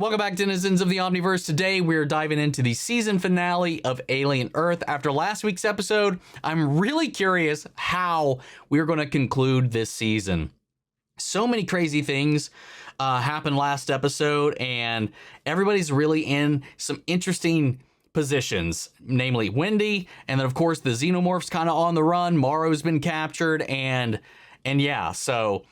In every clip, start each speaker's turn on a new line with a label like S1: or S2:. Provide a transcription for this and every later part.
S1: Welcome back, denizens of the Omniverse. Today, we're diving into the season finale of Alien Earth. After last week's episode, I'm really curious how we're going to conclude this season. So many crazy things happened last episode, and everybody's really in some interesting positions, namely Wendy, and then, of course, the Xenomorph's kind of on the run. Morrow's been captured, and yeah, so...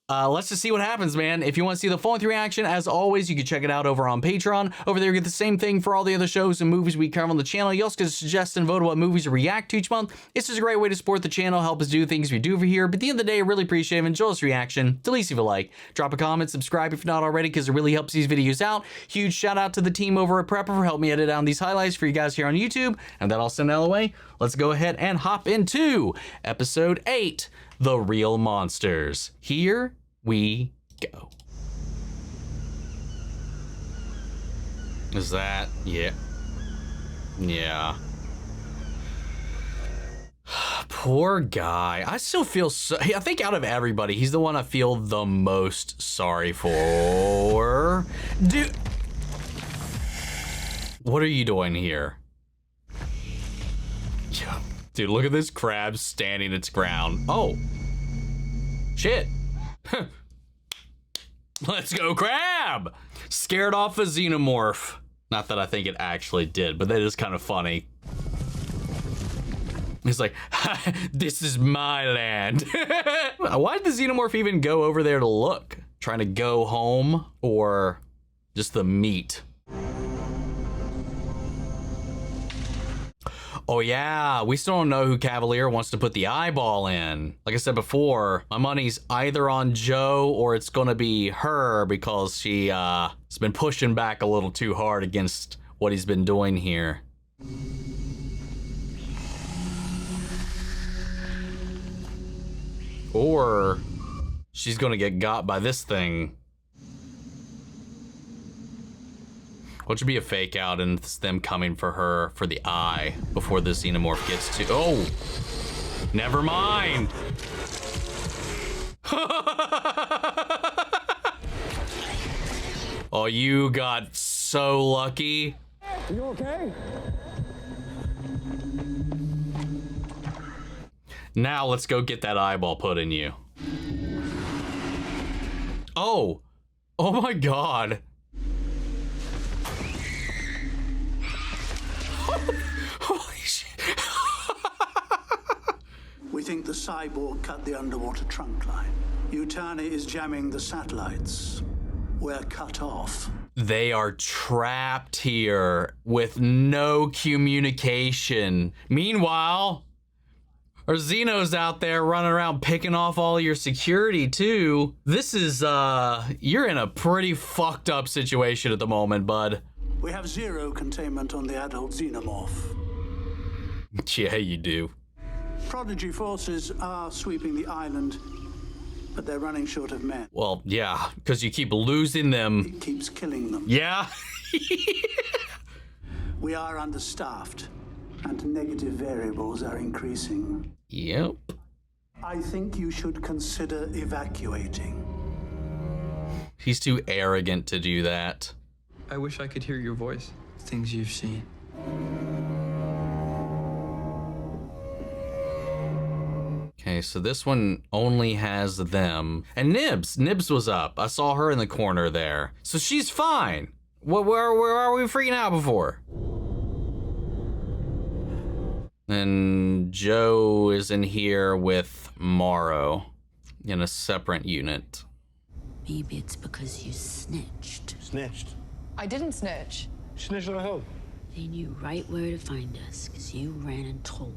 S1: let's just see what happens, man. If you want to see the full-length reaction, as always, you can check it out over on Patreon. Over there, you get the same thing for all the other shows and movies we cover on the channel. You also can suggest and vote what movies to react to each month. It's just a great way to support the channel, help us do things we do over here. But at the end of the day, I really appreciate it. Enjoy this reaction. At least leave a like, drop a comment, subscribe if you're not already, because it really helps these videos out. Huge shout out to the team over at Prepper for helping me edit down these highlights for you guys here on YouTube. And that all sent out of the way, let's go ahead and hop into episode 8, The Real Monsters. Here we go. Is that? Yeah. Poor guy. I still feel so... I think out of everybody, he's the one I feel the most sorry for. Dude. What are you doing here? Dude, look at this crab standing its ground. Oh. Shit. Let's go, crab! Scared off a xenomorph. Not that I think it actually did, but that is kind of funny. He's like, this is my land. Why did the xenomorph even go over there to look? Trying to go home, or just the meat? Oh yeah, we still don't know who Cavalier wants to put the eyeball in. Like I said before, my money's either on Joe or it's gonna be her, because she has been pushing back a little too hard against what he's been doing here. Or she's gonna get got by this thing. What should be a fake out, and it's them coming for her for the eye before the xenomorph gets to... Oh, never mind. Oh, you got so lucky.
S2: Are you okay?
S1: Now let's go get that eyeball put in you. Oh, oh my God. Holy shit.
S3: We think the cyborg cut the underwater trunk line. Utani is jamming the satellites. We're cut off.
S1: They are trapped here with no communication. Meanwhile, our Xenos out there running around picking off all your security too. This is, you're in a pretty fucked up situation at the moment, bud.
S3: We have zero containment on the adult xenomorph.
S1: Yeah, you do.
S3: Prodigy forces are sweeping the island, but they're running short of men.
S1: Well, yeah, because you keep losing them.
S3: It keeps killing them.
S1: Yeah.
S3: We are understaffed, and negative variables are increasing.
S1: Yep.
S3: I think you should consider evacuating.
S1: He's too arrogant to do that.
S2: I wish I could hear your voice. Things you've seen.
S1: Okay, so this one only has them. And Nibs. Nibs was up. I saw her in the corner there. So she's fine. Where are we freaking out before? And Joe is in here with Morrow in a separate unit.
S4: Maybe it's because you snitched.
S5: Snitched?
S6: I didn't snitch.
S5: Snitched on who?
S4: They knew right where to find us, because you ran and told.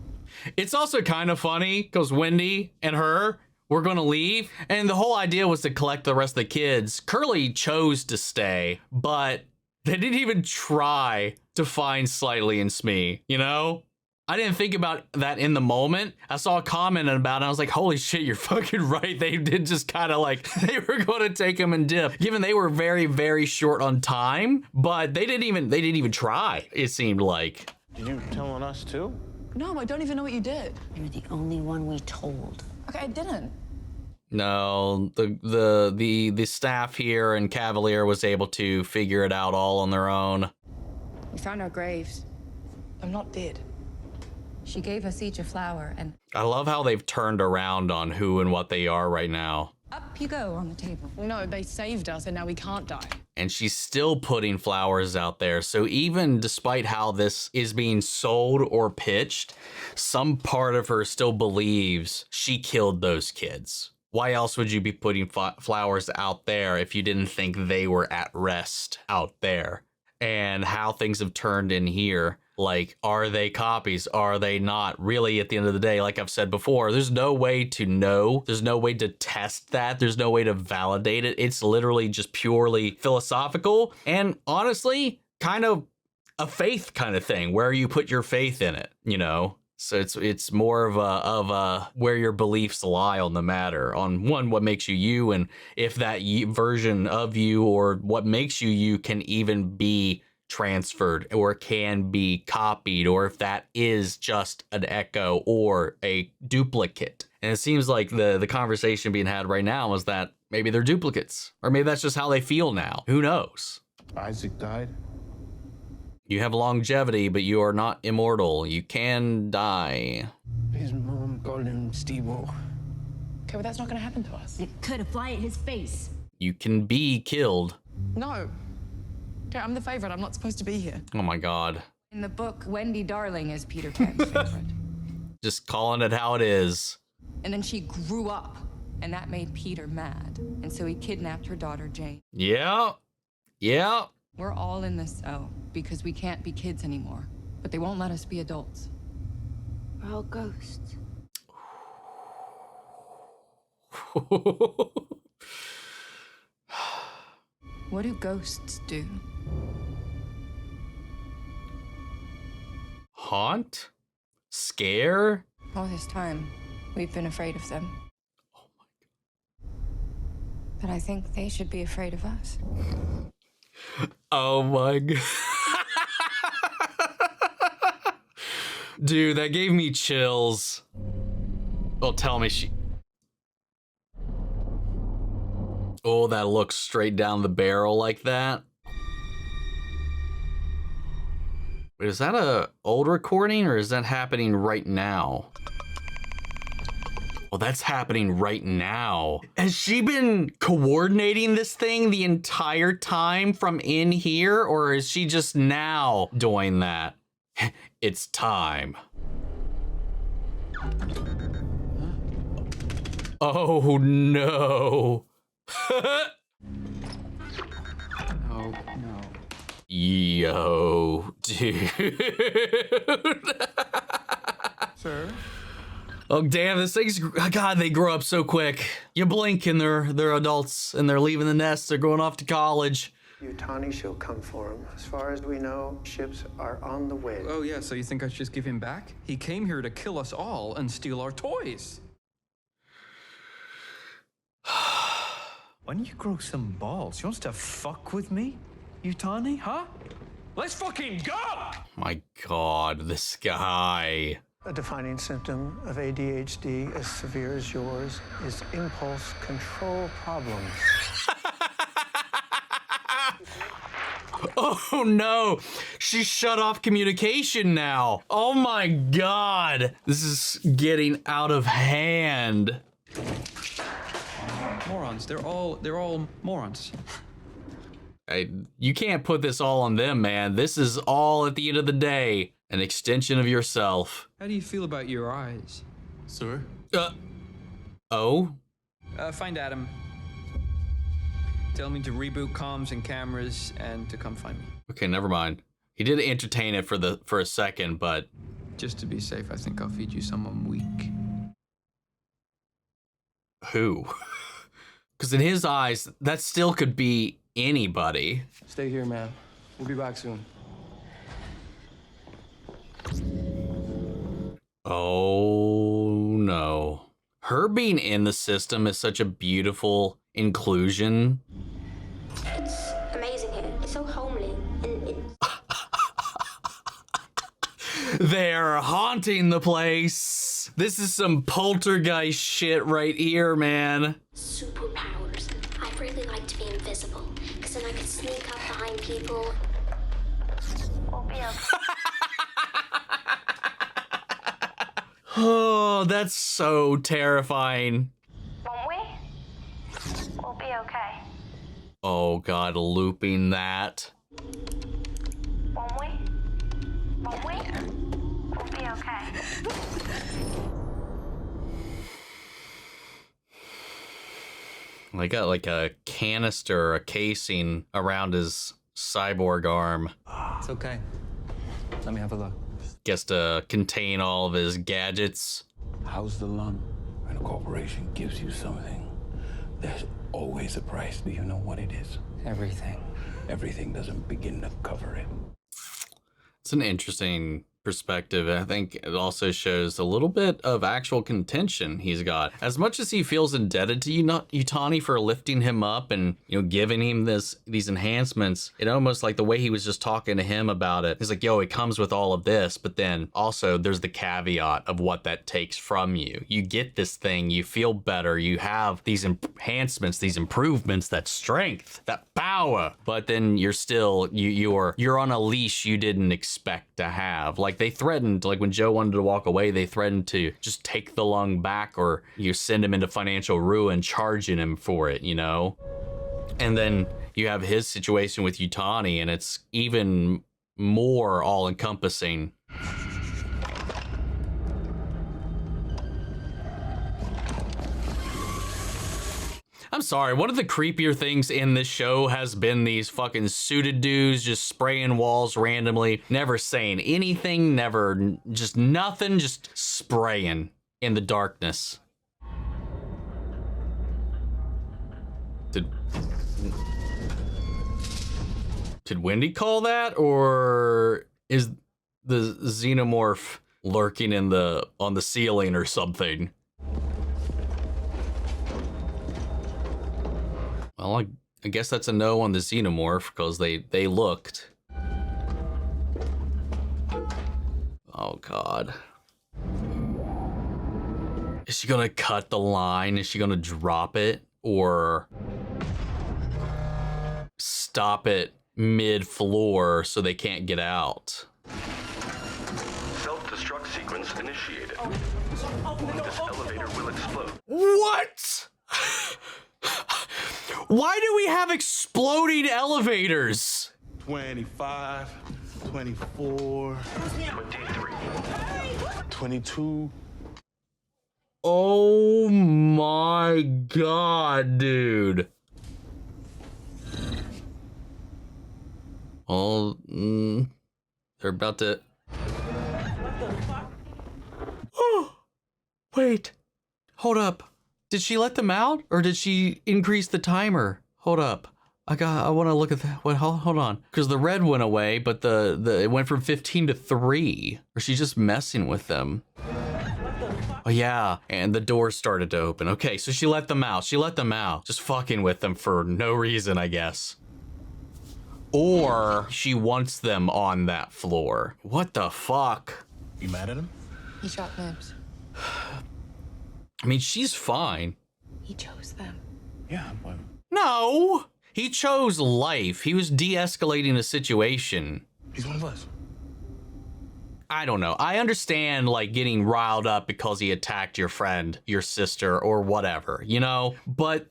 S1: It's also kind of funny, because Wendy and her were going to leave, and the whole idea was to collect the rest of the kids. Curly chose to stay, but they didn't even try to find Slightly and Smee, you know? I didn't think about that in the moment. I saw a comment about it. I was like, holy shit, you're fucking right. They did just kind of like, they were going to take him and dip, given they were very, very short on time, but they didn't even try, it seemed like.
S5: Did you tell on us too?
S6: No, I don't even know what you did.
S4: You're the only one we told.
S6: Okay, I didn't.
S1: No, the staff here in Cavalier was able to figure it out all on their own.
S6: We found our graves. I'm not dead. She gave us each a flower, and
S1: I love how they've turned around on who and what they are right now.
S6: up you go on the table.
S7: No, they saved us and now we can't die.
S1: And she's still putting flowers out there. So even despite how this is being sold or pitched, some part of her still believes she killed those kids. Why else would you be putting flowers out there if you didn't think they were at rest out there? And how things have turned in here. Like, are they copies? Are they not? Really, at the end of the day, like I've said before, there's no way to know. There's no way to test that. There's no way to validate it. It's literally just purely philosophical and honestly, kind of a faith kind of thing, where you put your faith in it, you know? So it's more of a where your beliefs lie on the matter, on one, what makes you you, and if that version of you or what makes you you can even be transferred or can be copied, or if that is just an echo or a duplicate. And it seems like the conversation being had right now is that maybe they're duplicates, or maybe that's just how they feel now. Who knows?
S5: Isaac died.
S1: You have longevity, but you are not immortal. You can die.
S5: His mom called him Steve-O.
S7: Okay, well, that's not going to happen to us.
S4: It could have fly at his face.
S1: You can be killed.
S7: No. Okay, I'm the favorite. I'm not supposed to be here.
S1: Oh my God.
S6: In the book, Wendy Darling is Peter Pan's favorite.
S1: Just calling it how it is.
S6: And then she grew up, and that made Peter mad. And so he kidnapped her daughter, Jane.
S1: Yeah. Yeah.
S6: We're all in this cell because we can't be kids anymore. But they won't let us be adults.
S4: We're all ghosts.
S6: What do ghosts do?
S1: Haunt? Scare?
S6: All this time, we've been afraid of them.
S1: Oh my God.
S6: But I think they should be afraid of us.
S1: Oh my God. Dude, that gave me chills. Oh, tell me she... Oh, that looks straight down the barrel like that. Wait, is that a old recording or is that happening right now? Well, that's happening right now. Has she been coordinating this thing the entire time from in here, or is she just now doing that? It's time. Oh no.
S2: No, no.
S1: Yo, dude.
S2: Sir?
S1: Oh damn, this thing's, God, they grow up so quick. You blink and they're adults and they're leaving the nest, they're going off to college.
S8: Yutani shall come for him. As far as we know, ships are on the way.
S2: Oh, yeah, so you think I should just give him back? He came here to kill us all and steal our toys.
S9: Why don't you grow some balls? You want to fuck with me, Yutani, huh? Let's fucking go!
S1: My God, this guy.
S8: A defining symptom of ADHD as severe as yours is impulse control problems.
S1: Oh no, she shut off communication now. Oh my God, this is getting out of hand.
S2: Morons. They're all morons.
S1: You can't put this all on them, man. This is all, at the end of the day, an extension of yourself.
S2: How do you feel about your eyes?
S5: Sir?
S1: Oh?
S2: Find Adam. Tell me to reboot comms and cameras and to come find me.
S1: Okay, never mind. He did entertain it for a second, but...
S2: Just to be safe, I think I'll feed you someone weak.
S1: Who? Because in his eyes, that still could be anybody.
S5: Stay here, man. We'll be back soon.
S1: Oh, no. Her being in the system is such a beautiful inclusion.
S10: It's amazing here. It's so homely. And it's...
S1: They're haunting the place. This is some poltergeist shit right here, man.
S10: Superpowers. I'd really like to be invisible, because then I could sneak up behind people. We'll be okay.
S1: Oh, that's so terrifying.
S10: Won't we? We'll be okay.
S1: Oh God, looping that.
S10: Won't we? Won't we? We'll be okay.
S1: I got like a canister, a casing around his cyborg arm.
S2: It's okay. Let me have a look.
S1: Guess to contain all of his gadgets.
S11: How's the lung? When a corporation gives you something, there's always a price. Do you know what it is?
S2: Everything.
S11: Everything doesn't begin to cover it.
S1: It's an interesting perspective. I think it also shows a little bit of actual contention he's got. As much as he feels indebted to Yutani for lifting him up and, you know, giving him these enhancements, it almost like the way he was just talking to him about it. He's like, yo, it comes with all of this, but then also there's the caveat of what that takes from you. You get this thing, you feel better, you have these enhancements, these improvements, that strength, that power, but then you're still, you're on a leash you didn't expect to have. Like they threatened, like when Joe wanted to walk away, they threatened to just take the lung back or you send him into financial ruin, charging him for it, you know? And then you have his situation with Yutani and it's even more all encompassing. I'm sorry, one of the creepier things in this show has been these fucking suited dudes just spraying walls randomly, never saying anything, never, just nothing, just spraying in the darkness. Did Wendy call that, or is the xenomorph lurking on the ceiling or something? Well, I guess that's a no on the xenomorph because they looked. Oh God. Is she gonna cut the line? Is she gonna drop it or stop it mid-floor so they can't get out?
S12: Self-destruct sequence initiated. This elevator will explode.
S1: What? Why do we have exploding elevators?
S13: 25, 24,
S12: 23,
S13: 22.
S1: Oh my God, dude. Oh, they're about to... Oh, wait, hold up. Did she let them out or did she increase the timer? Hold up. I want to look at that. Wait, hold on. Because the red went away, but it went from 15 to 3. Or she's just messing with them. Oh yeah, and the door started to open. Okay, so she let them out. She let them out. Just fucking with them for no reason, I guess. Or she wants them on that floor. What the fuck?
S13: You mad at him?
S7: He shot Nibs.
S1: I mean, she's fine.
S7: He chose them.
S13: Yeah, but...
S1: No! He chose life. He was de-escalating the situation.
S13: He's one of us.
S1: I don't know. I understand, like, getting riled up because he attacked your friend, your sister, or whatever, you know? But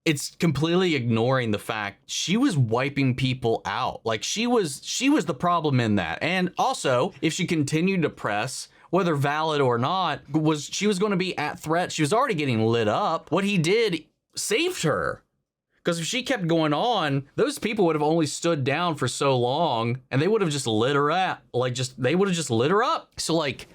S1: it's completely ignoring the fact she was wiping people out. Like, she was the problem in that. And also, if she continued to press, whether valid or not, she was going to be at threat. She was already getting lit up. What he did saved her. Because if she kept going on, those people would have only stood down for so long and they would have just lit her up. They would have just lit her up. So like,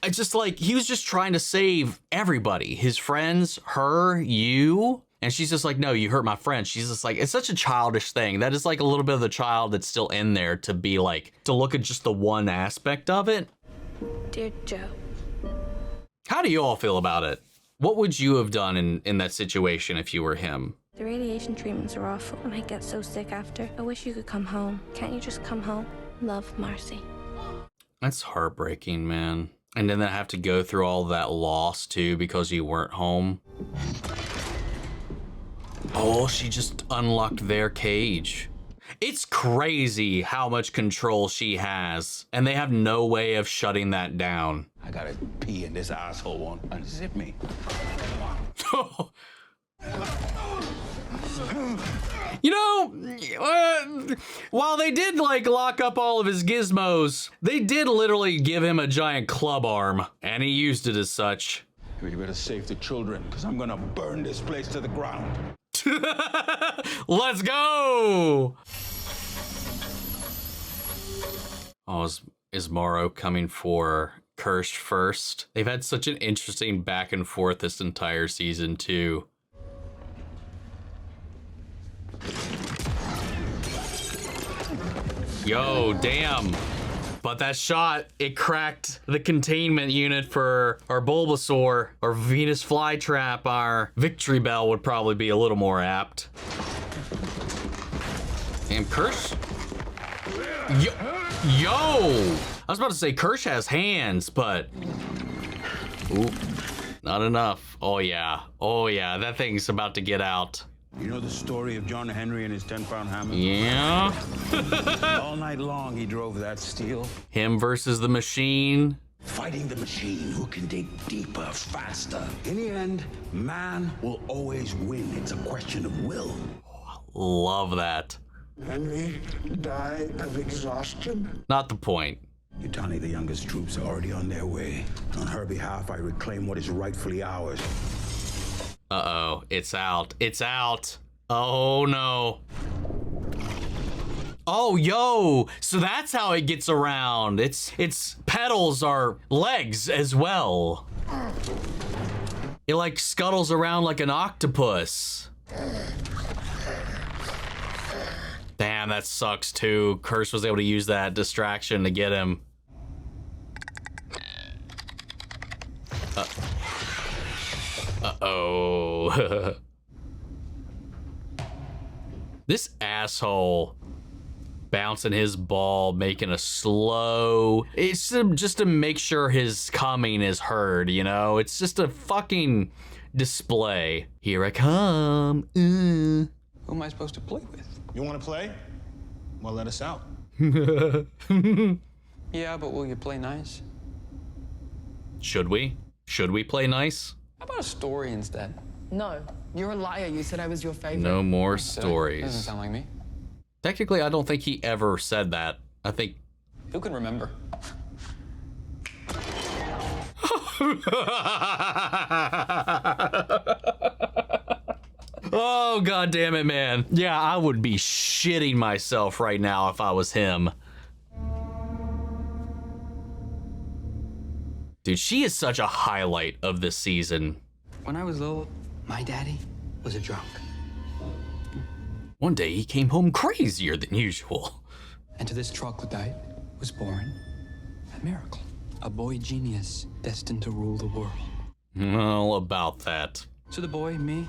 S1: it's just like, he was just trying to save everybody. His friends, her, you. And she's just like, no, you hurt my friend. She's just like, it's such a childish thing. That is like a little bit of the child that's still in there to be like, to look at just the one aspect of it.
S10: Dear Joe.
S1: How do you all feel about it? What would you have done in that situation if you were him?
S10: The radiation treatments are awful, and I get so sick after. I wish you could come home. Can't you just come home? Love, Marcy.
S1: That's heartbreaking, man. And then I have to go through all that loss too because you weren't home. Oh, she just unlocked their cage. It's crazy how much control she has, and they have no way of shutting that down.
S11: I gotta pee and this asshole won't unzip me.
S1: You know, while they did like lock up all of his gizmos, they did literally give him a giant club arm, and he used it as such.
S11: You better save the children, because I'm gonna burn this place to the ground.
S1: Let's go! Oh, is Morrow coming for Kirsch first? They've had such an interesting back and forth this entire season too. Yo, damn. But that shot, it cracked the containment unit for our Bulbasaur, our Venus Flytrap, our Victory Bell would probably be a little more apt. Damn, Kirsch? Yo! I was about to say Kirsch has hands, but... Ooh, not enough. Oh yeah, that thing's about to get out.
S11: You know the story of John Henry and his 10-pound hammer?
S1: Yeah.
S11: All night long he drove that steel.
S1: Him versus the machine.
S11: Fighting the machine, who can dig deeper, faster. In the end, man will always win. It's a question of will.
S1: Love that.
S8: Henry died of exhaustion?
S1: Not the point.
S11: Yutani, the youngest troops are already on their way. On her behalf, I reclaim what is rightfully ours.
S1: Uh-oh, it's out. It's out. Oh, no. Oh, yo, so that's how it gets around. Its pedals are legs as well. It like scuttles around like an octopus. Damn, that sucks too. Kirsch was able to use that distraction to get him. Uh-oh. This asshole bouncing his ball, making a slow... It's just to make sure his coming is heard, you know? It's just a fucking display. Here I come.
S5: Who am I supposed to play with?
S13: You want to play? Well, let us out.
S5: Yeah, but will you play nice?
S1: Should we? Should we play nice?
S5: How about a story instead?
S7: No, you're a liar. You said I was your favorite.
S1: No more
S5: Doesn't
S1: stories.
S5: sound like me.
S1: Technically, I don't think he ever said that. I think...
S5: Who can remember?
S1: Oh, god damn it, man. Yeah, I would be shitting myself right now if I was him. Dude, she is such a highlight of this season.
S5: When I was little, my daddy was a drunk.
S1: One day he came home crazier than usual.
S5: And to this troglodyte was born a miracle. A boy genius destined to rule the world.
S1: Well, about that.
S5: So the boy, me,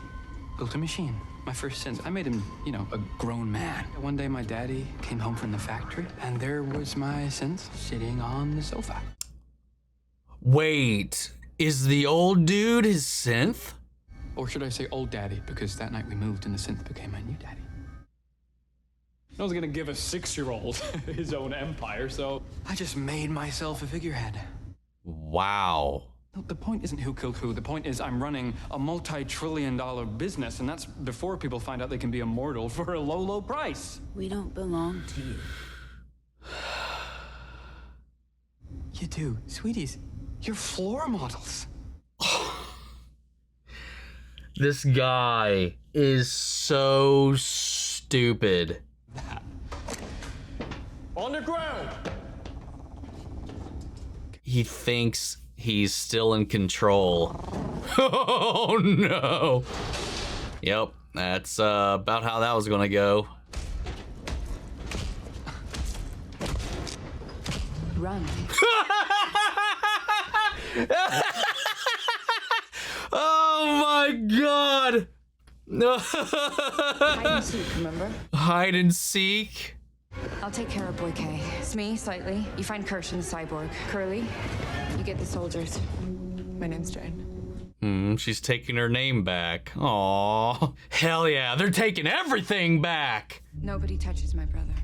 S5: built a machine. My first sense, I made him, you know, a grown man. One day my daddy came home from the factory, and there was my synth sitting on the sofa.
S1: Wait, is the old dude his synth?
S5: Or should I say old daddy, because that night we moved and the synth became my new daddy.
S14: I was gonna give a 6-year-old his own empire, so...
S5: I just made myself a figurehead.
S1: Wow.
S5: No, the point isn't who killed who. The point is I'm running a multi-trillion-dollar business, and that's before people find out they can be immortal for a low, low price.
S4: We don't belong to you.
S5: You do, sweeties. You're floor models.
S1: This guy is so stupid.
S14: On the ground!
S1: He thinks he's still in control. Oh no. Yep, that's about how that was gonna go.
S4: Run.
S1: Oh my god.
S7: Hide and seek, remember?
S1: Hide and seek.
S6: I'll take care of Boy K. Smee, slightly. You find Kirsch and the cyborg. Curly, you get the soldiers. My name's Jane.
S1: She's taking her name back. Aw, hell yeah, they're taking everything back.
S6: Nobody touches my brother.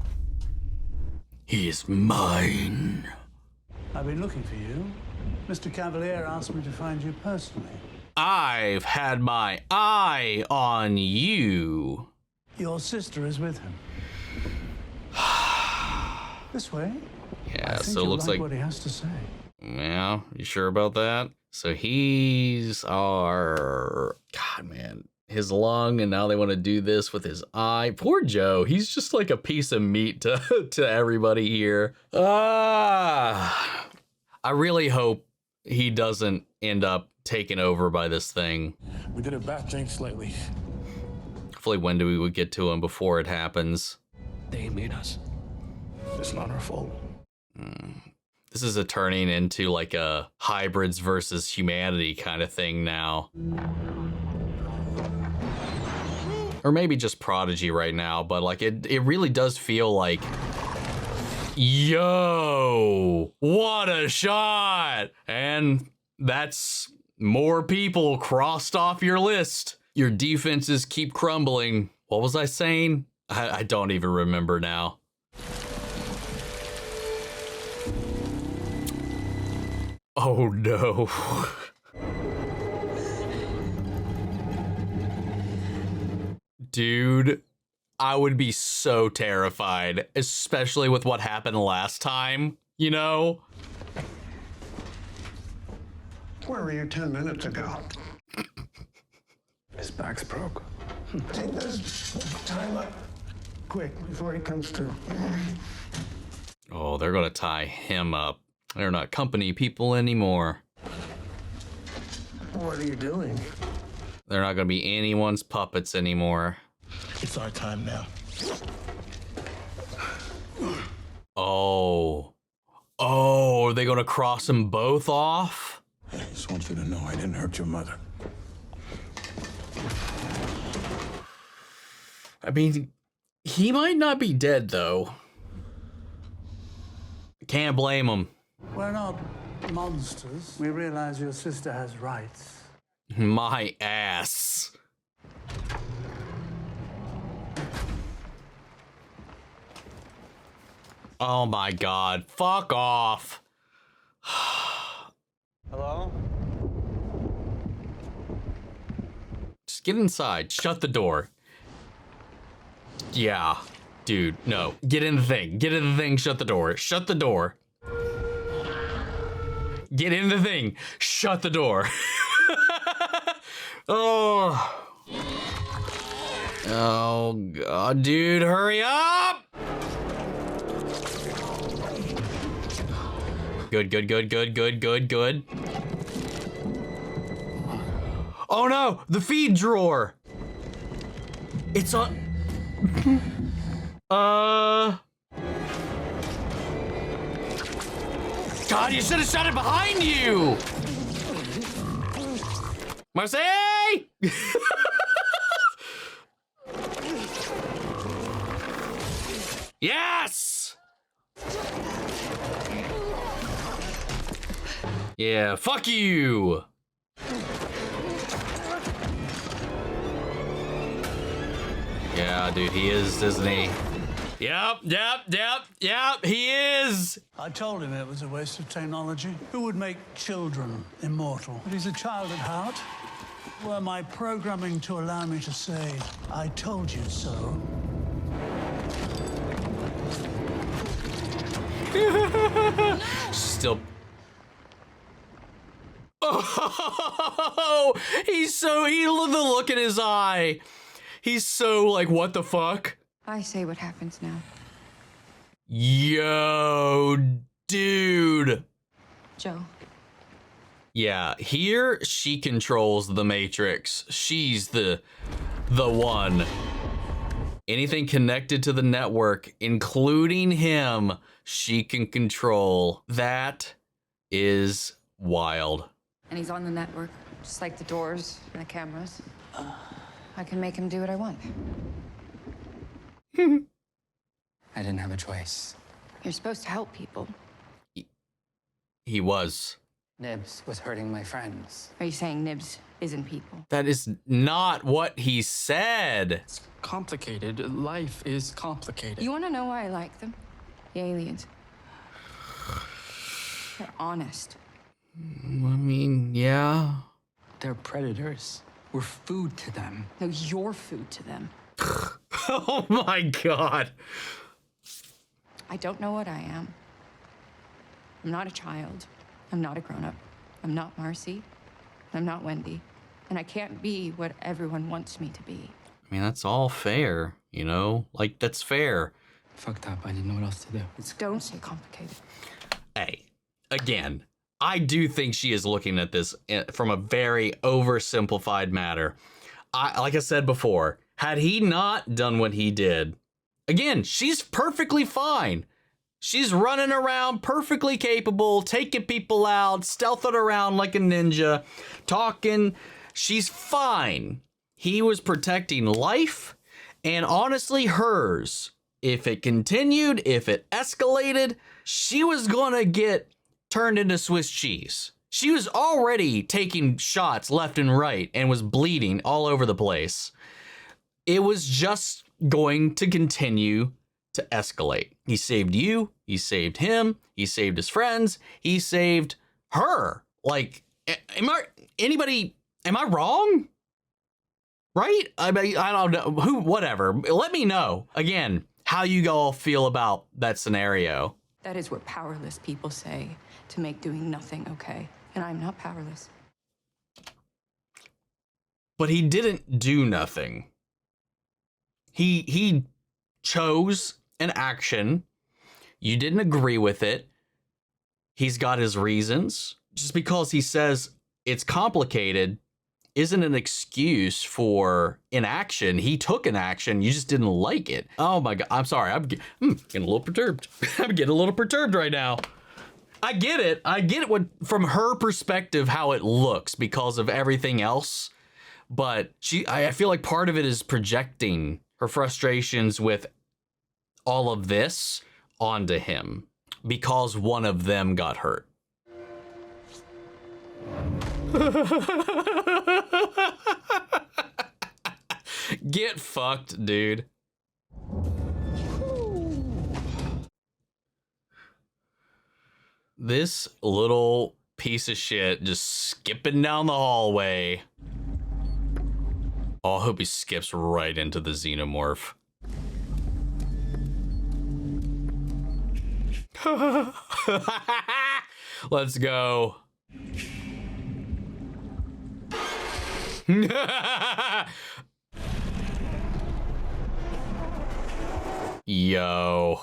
S1: He is mine.
S3: I've been looking for you. Mr. Cavalier asked me to find you personally.
S1: I've had my eye on you.
S3: Your sister is with him. This way.
S1: Yeah,
S3: I think
S1: so it
S3: you'll
S1: looks like
S3: what he has to say.
S1: Yeah, you sure about that? So he's our God, man, his lung, and now they want to do this with his eye. Poor Joe. He's just like a piece of meat to everybody here. I really hope he doesn't end up taken over by this thing.
S15: We did a bad thing lately.
S1: Hopefully Wendy we would get to him before it happens.
S15: They made us. It's not our fault.
S1: This is turning into like a hybrids versus humanity kind of thing now. Or maybe just Prodigy right now, but like it really does feel like, yo, what a shot! And that's more people crossed off your list. Your defenses keep crumbling. What was I saying? I don't even remember now. Oh no. Dude, I would be so terrified, especially with what happened last time, you know?
S8: Where were you 10 minutes ago?
S15: His back's broke.
S8: Take this time up quick before he comes to.
S1: Oh, they're gonna tie him up. They're not company people anymore.
S8: What are you doing?
S1: They're not gonna be anyone's puppets anymore.
S15: It's our time now.
S1: Oh. Oh, are they gonna cross them both off?
S11: I just want you to know I didn't hurt your mother.
S1: I mean, he might not be dead though. Can't blame him.
S3: We're not monsters. We realize your sister has rights.
S1: My ass. Oh my God, fuck off.
S3: Hello?
S1: Just get inside, shut the door. Yeah, dude, no, get in the thing, shut the door, Get in the thing, shut the door. Oh. Oh God, dude, hurry up. Good. Oh no, the feed drawer. It's on. God, you should have shut it behind you. Marseille! Yes! Yeah, fuck you! Yeah, dude, he is, isn't he? Yep, he is!
S3: I told him it was a waste of technology. Who would make children immortal? But he's a child at heart. Were my programming to allow me to say, I told you so.
S1: Still. Oh, the look in his eye. He's so like, what the fuck?
S6: I say what happens now.
S1: Yo, dude.
S6: Joe.
S1: Yeah, here she controls the Matrix. She's the one. Anything connected to the network, including him, she can control. That is wild.
S6: And he's on the network, just like the doors and the cameras. I can make him do what I want.
S5: I didn't have a choice.
S6: You're supposed to help people.
S1: He was.
S5: Nibs was hurting my friends.
S6: Are you saying Nibs isn't people?
S1: That is not what he said.
S5: It's complicated. Life is complicated.
S6: You want to know why I like them? The aliens. They're honest.
S1: I mean, yeah.
S5: They're predators. We're food to them.
S6: No, you're food to them.
S1: Oh my God.
S6: I don't know what I am. I'm not a child. I'm not a grown-up. I'm not Marcy. I'm not Wendy. And I can't be what everyone wants me to be.
S1: I mean, that's all fair, you know? Like, that's fair.
S5: Fucked up. I didn't know what else to do.
S6: Don't say complicated.
S1: Hey, again, I do think she is looking at this from a very oversimplified matter. Like I said before, had he not done what he did, again, she's perfectly fine. She's running around, perfectly capable, taking people out, stealthing around like a ninja, talking. She's fine. He was protecting life and honestly hers. If it continued, if it escalated, she was going to get turned into Swiss cheese. She was already taking shots left and right and was bleeding all over the place. It was just going to continue to escalate. He saved you, he saved him, he saved his friends, he saved her. Like, am I wrong? Right? I mean, I don't know. Whatever. Let me know, again, how you all feel about that scenario.
S6: That is what powerless people say to make doing nothing okay. And I'm not powerless.
S1: But he didn't do nothing. He chose an action. You didn't agree with it. He's got his reasons. Just because he says it's complicated isn't an excuse for inaction. He took an action. You just didn't like it. Oh my God. I'm sorry. I'm getting a little perturbed. I'm getting a little perturbed right now. I get it. I get it from her perspective, how it looks because of everything else. But I feel like part of it is projecting her frustrations with all of this onto him because one of them got hurt. Get fucked, dude. This little piece of shit just skipping down the hallway. Oh, I hope he skips right into the xenomorph. Let's go. Yo.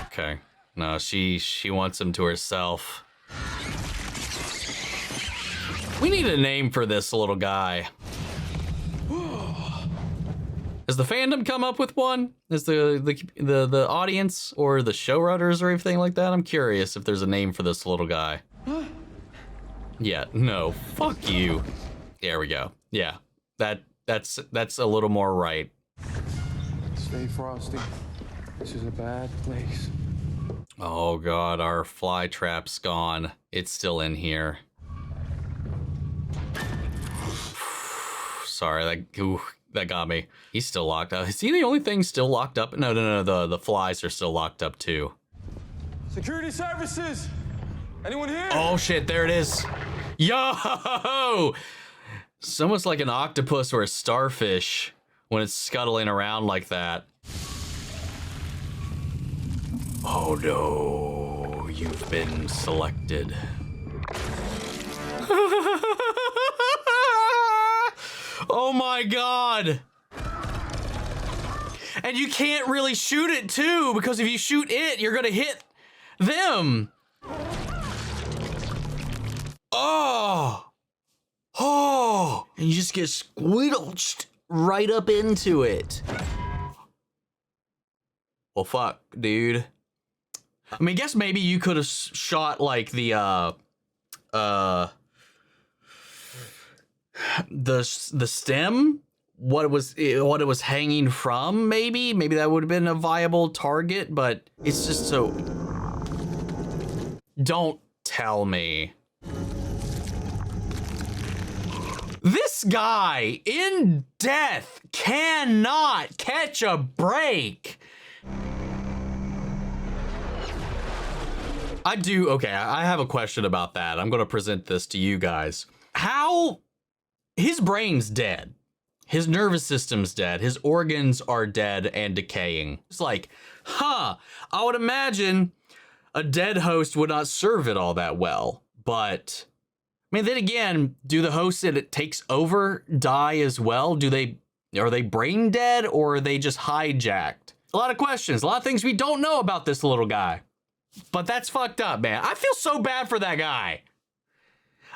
S1: Okay. No, she wants him to herself. We need a name for this little guy. Has the fandom come up with one? Is the audience or the showrunners or anything like that? I'm curious if there's a name for this little guy. Yeah, no, fuck you. There we go. Yeah, that's a little more right.
S16: Stay frosty. This is a bad place.
S1: Oh God, our fly trap's gone. It's still in here. Sorry, that got me. He's still locked up. Is he the only thing still locked up? No, the flies are still locked up too.
S16: Security services! Anyone here?
S1: Oh shit, there it is. Yo! It's almost like an octopus or a starfish when it's scuttling around like that. Oh no, you've been selected. Oh my God. And you can't really shoot it too, because if you shoot it, you're gonna hit them. Oh. Oh. And you just get squealed right up into it. Well, fuck, dude. I mean, I guess maybe you could have shot like the stem what it was hanging from. Maybe that would have been a viable target, but it's just so. Don't tell me. This guy in death cannot catch a break. Okay, I have a question about that. I'm going to present this to you guys. How his brain's dead. His nervous system's dead. His organs are dead and decaying. It's like, I would imagine a dead host would not serve it all that well. But, I mean, then again, do the hosts that it takes over die as well? Are they brain dead or are they just hijacked? A lot of questions, a lot of things we don't know about this little guy. But that's fucked up, man. I feel so bad for that guy.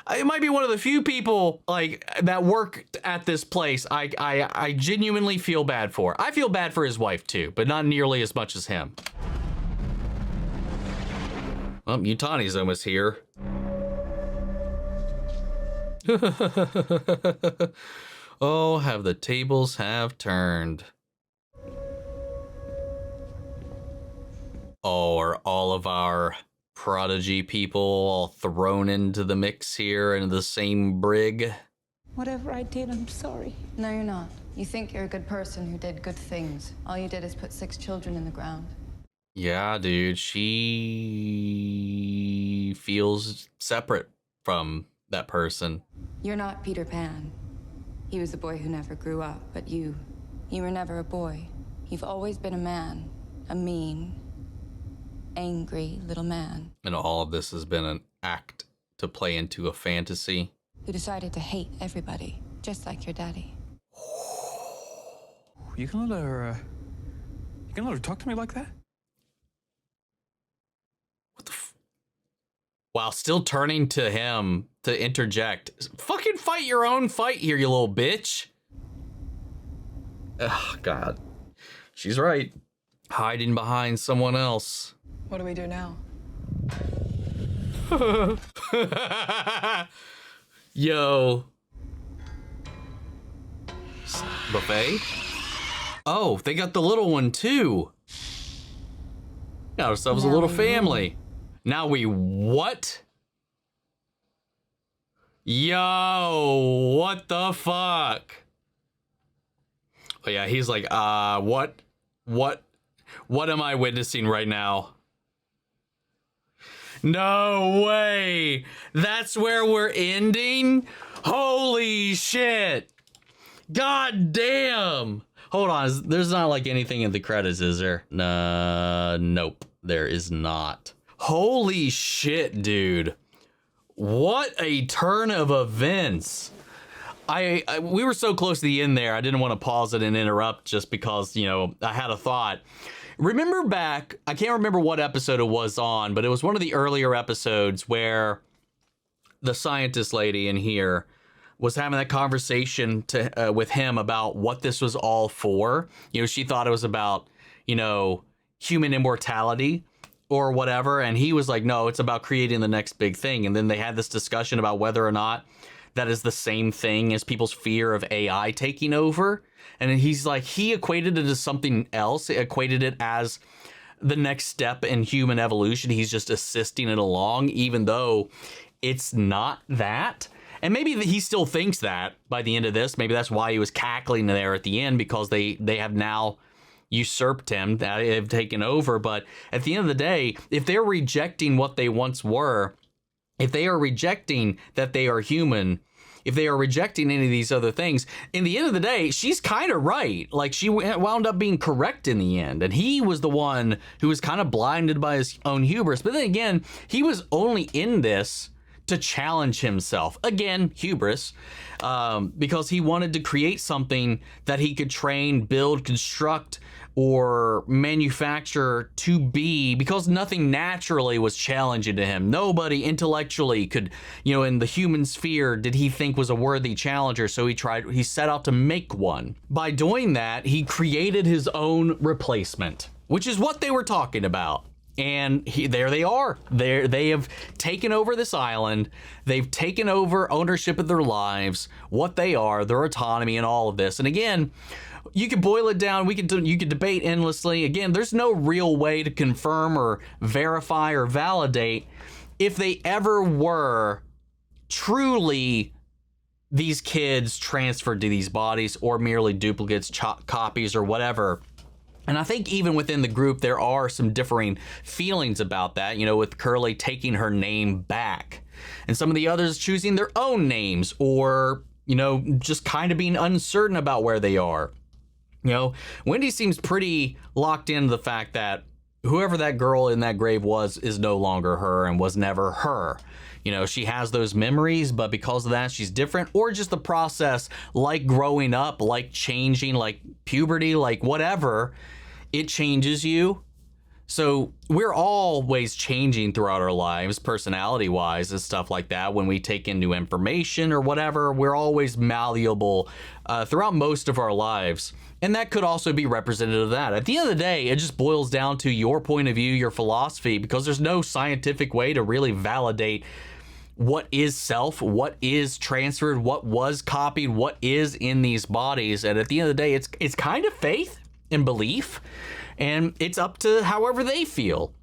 S1: It might be one of the few people like that work at this place I genuinely feel bad for. I feel bad for his wife too, but not nearly as much as him. Well, Yutani's almost here. Oh, have the tables have turned. Oh, are all of our prodigy people all thrown into the mix here into the same brig?
S6: Whatever I did, I'm sorry. No, you're not. You think you're a good person who did good things. All you did is put 6 children in the ground.
S1: Yeah, dude, she feels separate from that person.
S6: You're not Peter Pan. He was the boy who never grew up, but you were never a boy. You've always been a man, a mean, angry little man.
S1: And all of this has been an act to play into a fantasy.
S6: Who decided to hate everybody, just like your daddy.
S9: You gonna let her talk to me like that?
S1: While still turning to him to interject. Fucking fight your own fight here, you little bitch. Oh, God. She's right. Hiding behind someone else.
S7: What do we do now?
S1: Yo. Buffet? Oh, they got the little one too. Got ourselves a little family. Now we what? Yo, what the fuck? Oh yeah, he's like, what am I witnessing right now? No way. That's where we're ending? Holy shit. God damn. Hold on, there's not like anything in the credits, is there? Nope, there is not. Holy shit, dude. What a turn of events. We were so close to the end there, I didn't want to pause it and interrupt just because, you know, I had a thought. Remember back, I can't remember what episode it was on, but it was one of the earlier episodes where the scientist lady in here was having that conversation with him about what this was all for. You know, she thought it was about, you know, human immortality or whatever. And he was like, no, it's about creating the next big thing. And then they had this discussion about whether or not that is the same thing as people's fear of AI taking over. And he's like, he equated it to something else. He equated it as the next step in human evolution. He's just assisting it along, even though it's not that. And maybe he still thinks that by the end of this. Maybe that's why he was cackling there at the end, because they have now usurped him, they've taken over. But at the end of the day, if they're rejecting what they once were, if they are rejecting that they are human, if they are rejecting any of these other things, in the end of the day, she's kind of right. Like, she wound up being correct in the end. And he was the one who was kind of blinded by his own hubris. But then again, he was only in this to challenge himself. Again, hubris, because he wanted to create something that he could train, build, construct, or manufacture to be, because nothing naturally was challenging to him. Nobody intellectually could, you know, in the human sphere did he think was a worthy challenger, so he set out to make one. By doing that, he created his own replacement, which is what they were talking about And there they are. They have taken over this island. They've taken over ownership of their lives, what they are, their autonomy, and all of this. And again, you could boil it down. You could debate endlessly. Again, there's no real way to confirm or verify or validate if they ever were truly these kids transferred to these bodies or merely duplicates, copies, or whatever. And I think even within the group, there are some differing feelings about that, with Curly taking her name back and some of the others choosing their own names or, just kind of being uncertain about where they are. Wendy seems pretty locked into the fact that whoever that girl in that grave was is no longer her and was never her. She has those memories, but because of that, she's different, or just the process, like growing up, like changing, like puberty, like whatever, it changes you. So we're always changing throughout our lives, personality-wise and stuff like that. When we take in new information or whatever, we're always malleable throughout most of our lives. And that could also be representative of that. At the end of the day, it just boils down to your point of view, your philosophy, because there's no scientific way to really validate what is self, what is transferred, what was copied, what is in these bodies. And at the end of the day, it's kind of faith and belief, and it's up to however they feel,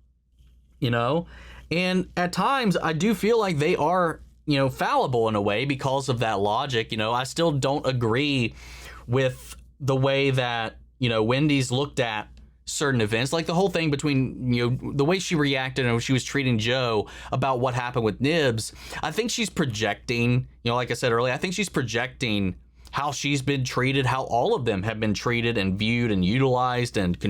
S1: and at times I do feel like they are, fallible in a way because of that logic. I still don't agree with the way that, Wendy's looked at certain events, like the whole thing between, the way she reacted and she was treating Joe about what happened with Nibs. I think she's projecting, like I said earlier, I think she's projecting how she's been treated, how all of them have been treated and viewed and utilized, and the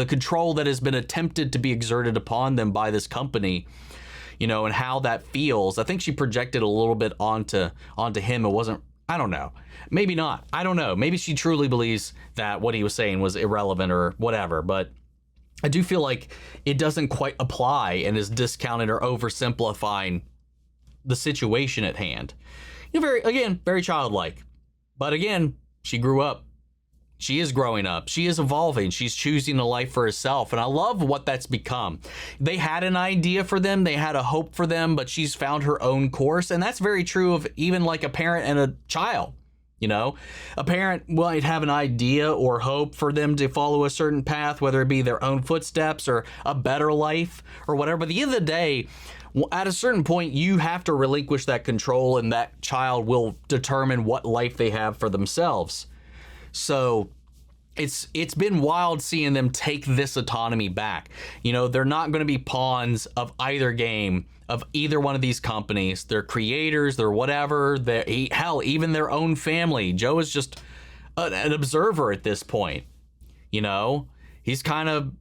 S1: control that has been attempted to be exerted upon them by this company, and how that feels. I think she projected a little bit onto him. It wasn't, I don't know. Maybe not. I don't know. Maybe she truly believes that what he was saying was irrelevant or whatever, but I do feel like it doesn't quite apply and is discounting or oversimplifying the situation at hand. Very childlike. But again, she grew up. She is growing up. She is evolving. She's choosing a life for herself. And I love what that's become. They had an idea for them. They had a hope for them, but she's found her own course. And that's very true of even like a parent and a child. A parent might have an idea or hope for them to follow a certain path, whether it be their own footsteps or a better life or whatever. But at the end of the day, at a certain point, you have to relinquish that control, and that child will determine what life they have for themselves. So it's been wild seeing them take this autonomy back. They're not going to be pawns of either game, of either one of these companies. They're creators, they're whatever. Hell, even their own family. Joe is just an observer at this point. He's kind of...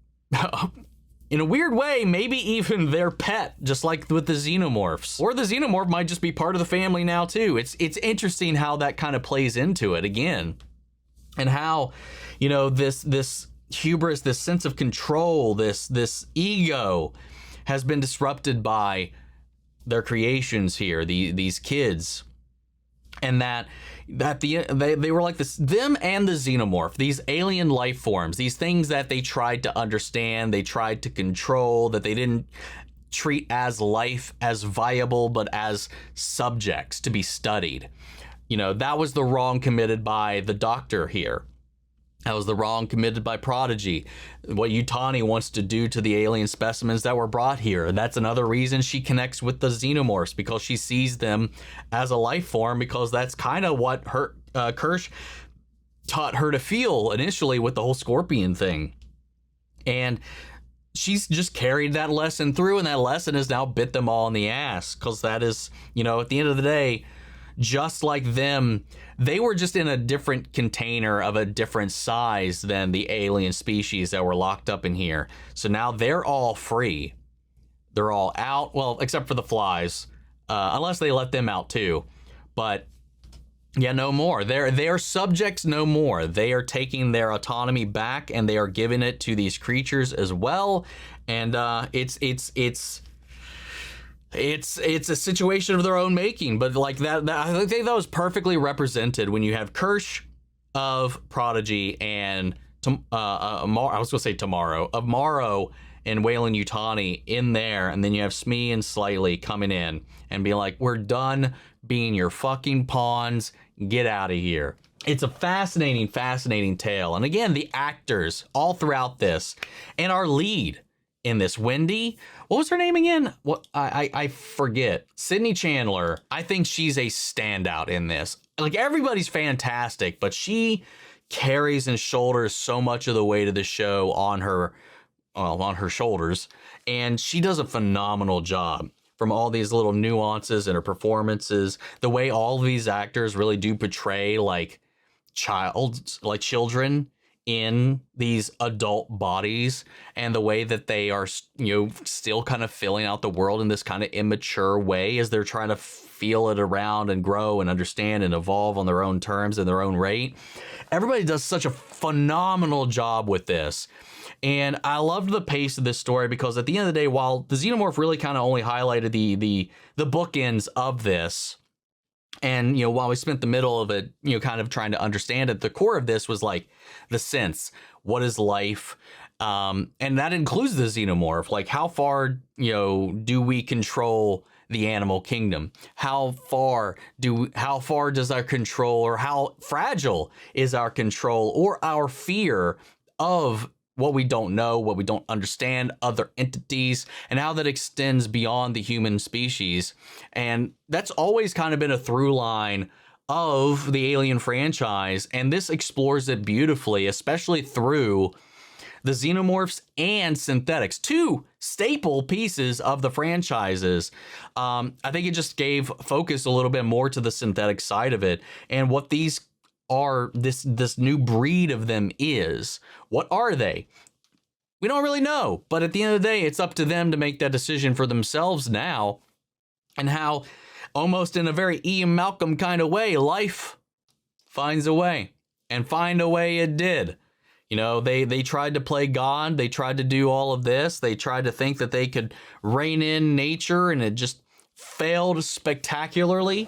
S1: in a weird way, maybe even their pet, just like with the xenomorphs. Or the xenomorph might just be part of the family now too. It's interesting how that kind of plays into it again. And how, this hubris, this sense of control, this ego has been disrupted by their creations here, these kids. And that they were like this, them and the xenomorph, these alien life forms, these things that they tried to understand, they tried to control, that they didn't treat as life, as viable, but as subjects to be studied. That was the wrong committed by the Doctor here. That was the wrong committed by Prodigy. What Yutani wants to do to the alien specimens that were brought here. And that's another reason she connects with the xenomorphs, because she sees them as a life form, because that's kind of what Kirsch taught her to feel initially with the whole scorpion thing. And she's just carried that lesson through, and that lesson has now bit them all in the ass, because that is, at the end of the day, just like them, they were just in a different container of a different size than the alien species that were locked up in here. So now they're all free. They're all out. Well, except for the flies, unless they let them out too. But yeah, no more. They're subjects no more. They are taking their autonomy back, and they are giving it to these creatures as well. And it's a situation of their own making, but like that I think that was perfectly represented when you have Kirsch of Prodigy and I was gonna say tomorrow, of Morrow and Wayland Yutani in there, and then you have Smee and Slightly coming in and be like, we're done being your fucking pawns, get out of here. It's a fascinating tale. And again, the actors all throughout this, and our lead in this, Wendy, what was her name again? What I forget. Sydney Chandler. I think she's a standout in this. Like, everybody's fantastic, but she carries and shoulders so much of the weight of the show on her shoulders, and she does a phenomenal job. From all these little nuances in her performances, the way all of these actors really do portray like children in these adult bodies, and the way that they are, still kind of filling out the world in this kind of immature way as they're trying to feel it around and grow and understand and evolve on their own terms and their own rate. Everybody does such a phenomenal job with this. And I loved the pace of this story, because at the end of the day, while the Xenomorph really kind of only highlighted the bookends of this, and, while we spent the middle of it, kind of trying to understand it, the core of this was like the sense, what is life? And that includes the Xenomorph. Like, how far, do we control the animal kingdom? How far does our control, or how fragile is our control or our fear of what we don't know, what we don't understand, other entities, and how that extends beyond the human species. And that's always kind of been a through line of the Alien franchise, and this explores it beautifully, especially through the Xenomorphs and synthetics, two staple pieces of the franchises. I think it just gave focus a little bit more to the synthetic side of it, and what these are, this new breed of them is. What are they? We don't really know, but at the end of the day, it's up to them to make that decision for themselves now, and how, almost in a very Ian Malcolm kind of way, life finds a way, and find a way it did. They tried to play God, they tried to do all of this, they tried to think that they could rein in nature, and it just failed spectacularly.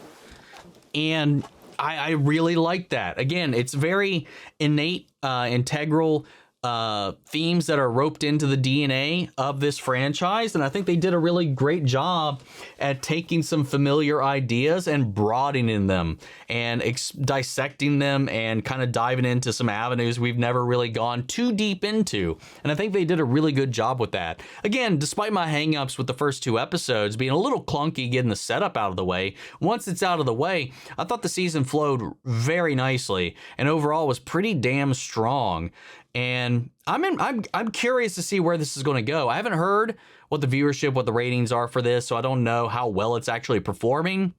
S1: And I really like that. Again, it's very innate, integral themes that are roped into the DNA of this franchise, and I think they did a really great job at taking some familiar ideas and broadening them and dissecting them and kind of diving into some avenues we've never really gone too deep into, and I think they did a really good job with that. Again, despite my hangups with the first two episodes being a little clunky getting the setup out of the way, once it's out of the way, I thought the season flowed very nicely and overall was pretty damn strong. And I'm curious to see where this is going to go. I haven't heard what the viewership, what the ratings are for this, so I don't know how well it's actually performing.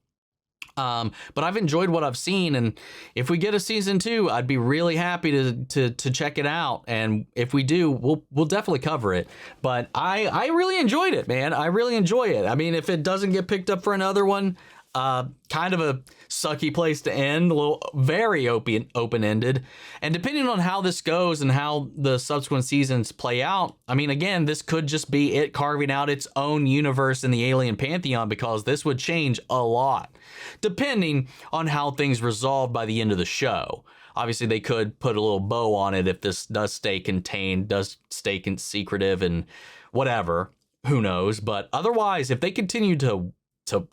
S1: But I've enjoyed what I've seen, and if we get a season 2, I'd be really happy to check it out. And if we do, we'll definitely cover it. But I really enjoyed it, man. I really enjoy it. I mean, if it doesn't get picked up for another one, kind of a sucky place to end, a little very open-ended. And depending on how this goes and how the subsequent seasons play out, I mean, again, this could just be it carving out its own universe in the Alien Pantheon, because this would change a lot depending on how things resolve by the end of the show. Obviously, they could put a little bow on it if this does stay contained, does stay secretive and whatever. Who knows? But otherwise, if they continue to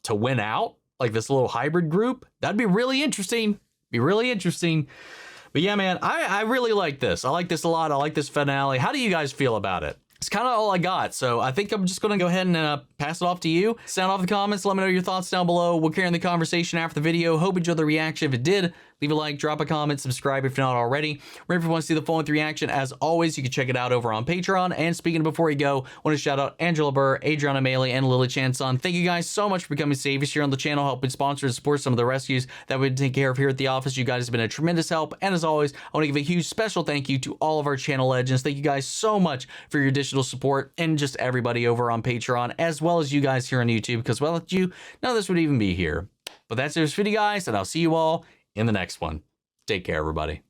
S1: win out, like this little hybrid group, that'd be really interesting. But yeah, man, I really like this. I like this a lot. I like this finale. How do you guys feel about it? It's kind of all I got, so I think I'm just going to go ahead and pass it off to you. Sound off in the comments. Let me know your thoughts down below. We'll carry on the conversation after the video. Hope you enjoyed the reaction. If it did, leave a like, drop a comment, subscribe if you're not already. Remember, if you want to see the full-length reaction, as always, you can check it out over on Patreon. And speaking of before you go, I want to shout out Angela Burr, Adriana Maley, and Lily Chanson. Thank you guys so much for becoming saviors here on the channel, helping sponsor and support some of the rescues that we take care of here at the office. You guys have been a tremendous help. And as always, I want to give a huge special thank you to all of our channel legends. Thank you guys so much for your additional support, and just everybody over on Patreon, as well as you guys here on YouTube, because without you, none of this would even be here. But that's it for this video, guys, and I'll see you all in the next one. Take care, everybody.